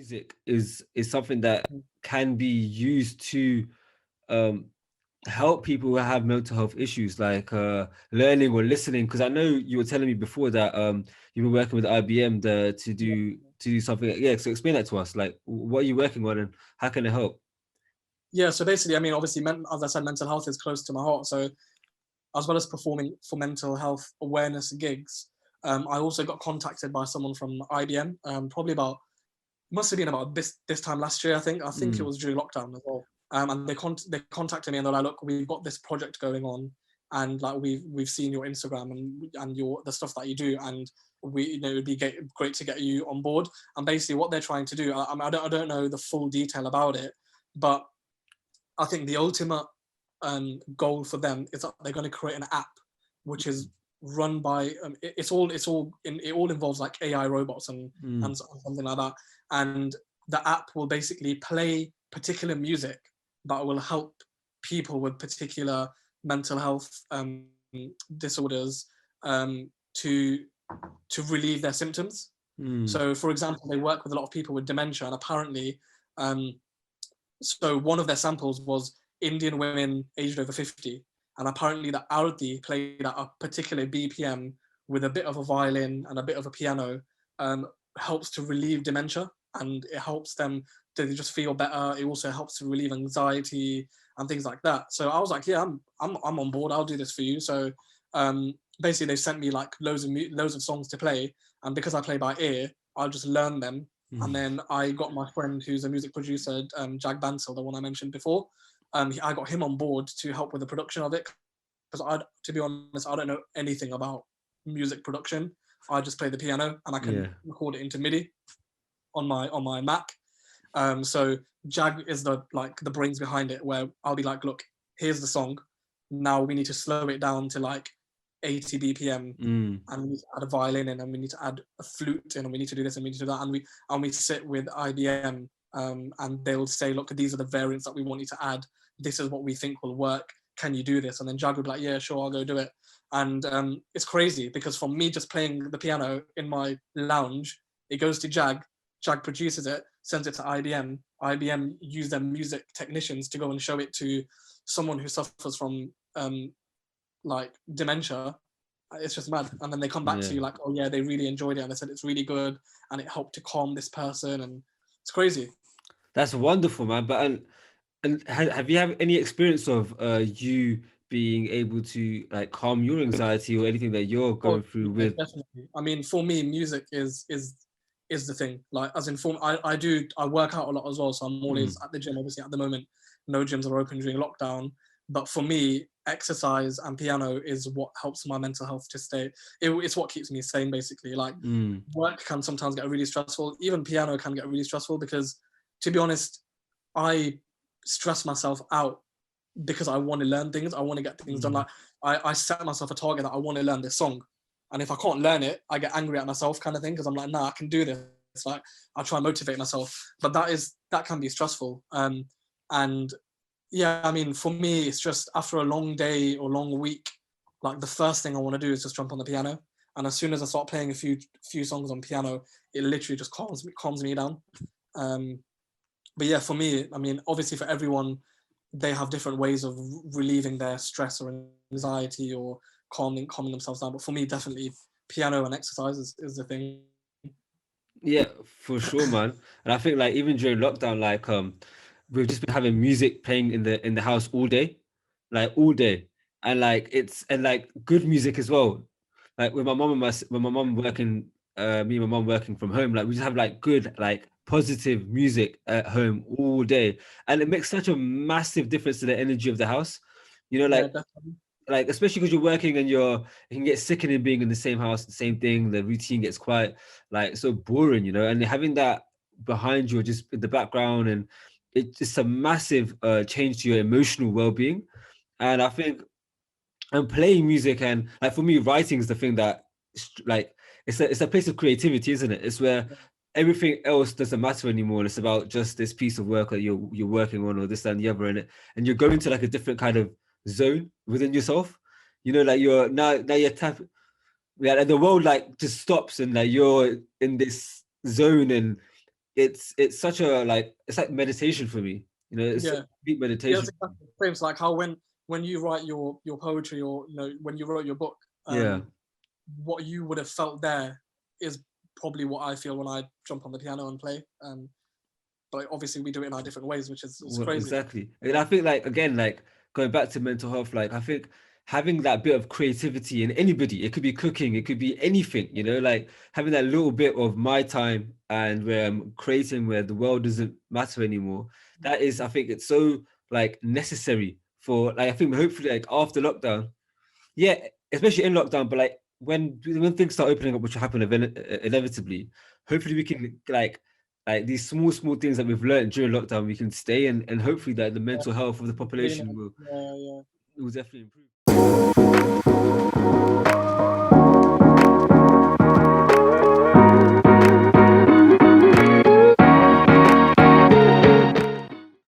music is something that can be used to um help people who have mental health issues, like learning or listening. Because I know you were telling me before that you've been working with IBM to do something. Yeah, so explain that to us. Like, what are you working on and how can it help? Yeah, so basically, I mean, obviously, as I said, mental health is close to my heart. So as well as performing for mental health awareness gigs, I also got contacted by someone from IBM, probably about, must have been about this time last year, I think. I think it Mm. was during lockdown as well. And they contacted me and they're like, look, we've got this project going on, and like we've seen your Instagram and your the stuff that you do, and it would be great to get you on board. And basically, what they're trying to do, I don't know the full detail about it, but I think the ultimate goal for them is that they're going to create an app, which is run by it all involves like AI robots and Mm. something like that, and the app will basically play particular music that will help people with particular mental health disorders to relieve their symptoms. Mm. So, for example, they work with a lot of people with dementia, and apparently, um, so one of their samples was Indian women aged over 50. And apparently the Arti played at a particular BPM with a bit of a violin and a bit of a piano helps to relieve dementia, and it helps them to just feel better. It also helps to relieve anxiety and things like that. So I was like, yeah, I'm on board. I'll do this for you. So basically they sent me like loads of songs to play. And because I play by ear, I'll just learn them, and Mm. then I got my friend who's a music producer, Jag Bansal, the one I mentioned before. I got him on board to help with the production of it, because to be honest, I don't know anything about music production. I just play the piano and I can Yeah. record it into MIDI on my Mac. So Jag is the brains behind it, where I'll be like, look, here's the song. Now we need to slow it down to like 80 BPM, Mm. and we need to add a violin in, and we need to add a flute in, and we need to do this and we need to do that, and we sit with IBM, and they'll say, look, these are the variants that we want you to add. This is what we think will work. Can you do this? And then Jag would be like, yeah, sure, I'll go do it. And it's crazy because from me just playing the piano in my lounge, it goes to Jag. Jag produces it, sends it to IBM. IBM use their music technicians to go and show it to someone who suffers from like dementia. It's just mad. And then they come back Yeah. to you like, oh yeah, they really enjoyed it, and they said it's really good, and it helped to calm this person, and it's crazy. That's wonderful, man. But have you have any experience of you being able to like calm your anxiety or anything that you're Oh going through yeah, with? definitely. I mean, for me, music is the thing. Like, as in, I work out a lot as well, so I'm always Mm. at the gym. Obviously, at the moment, no gyms are open during lockdown. But for me, exercise and piano is what helps my mental health to stay. It's what keeps me sane, basically. Like, Mm. work can sometimes get really stressful. Even piano can get really stressful because, to be honest, I stress myself out because I want to learn things. I want to get things done. Mm. Like, I set myself a target that I want to learn this song, and if I can't learn it, I get angry at myself, kind of thing. Because I'm like, nah, I can do this. Like, I try and motivate myself, but that can be stressful. And yeah, I mean, for me, it's just after a long day or long week, like the first thing I want to do is just jump on the piano. And as soon as I start playing a few songs on piano, it literally just calms me down. Um, but yeah, for me, I mean, obviously for everyone, they have different ways of relieving their stress or anxiety or calming themselves down. But for me, definitely piano and exercise is the thing. Yeah, for sure, man. And I think like even during lockdown, like we've just been having music playing in the house all day, like all day, and like and like good music as well. Like with my mom and when my mom working, me and my mom working from home, like we just have like good like positive music at home all day, and it makes such a massive difference to the energy of the house. You know, Yeah, definitely. like especially because you're working and you can get sickening being in the same house, the same thing. The routine gets quite like so boring, you know. And having that behind you, or just in the background, and it's just a massive change to your emotional well-being. And I think and playing music and like for me, writing is the thing that like it's a place of creativity, isn't it? It's where everything else doesn't matter anymore. And it's about just this piece of work that you're working on, or this and the other, and you're going to like a different kind of zone within yourself. You know, like you're now you're tapping, yeah, like the world like just stops and like you're in this zone, and it's such a like it's like meditation for me. You know, it's Yeah. deep Yeah, meditation. it's exactly the same. It's like how when you write your poetry, or when you wrote your book, Yeah. what you would have felt there is probably what I feel when I jump on the piano and play. But obviously we do it in our different ways, which is Well, crazy. exactly. And I think like again, like going back to mental health, like I think having that bit of creativity in anybody, it could be cooking, it could be anything, you know, like having that little bit of my time and where I'm creating where the world doesn't matter anymore. That is, I think it's so like necessary for like I think hopefully like after lockdown, yeah, especially in lockdown, but like when things start opening up, which will happen inevitably, hopefully we can like these small things that we've learned during lockdown, we can stay and hopefully that the mental health of the Really population nice. Yeah, yeah. will definitely improve.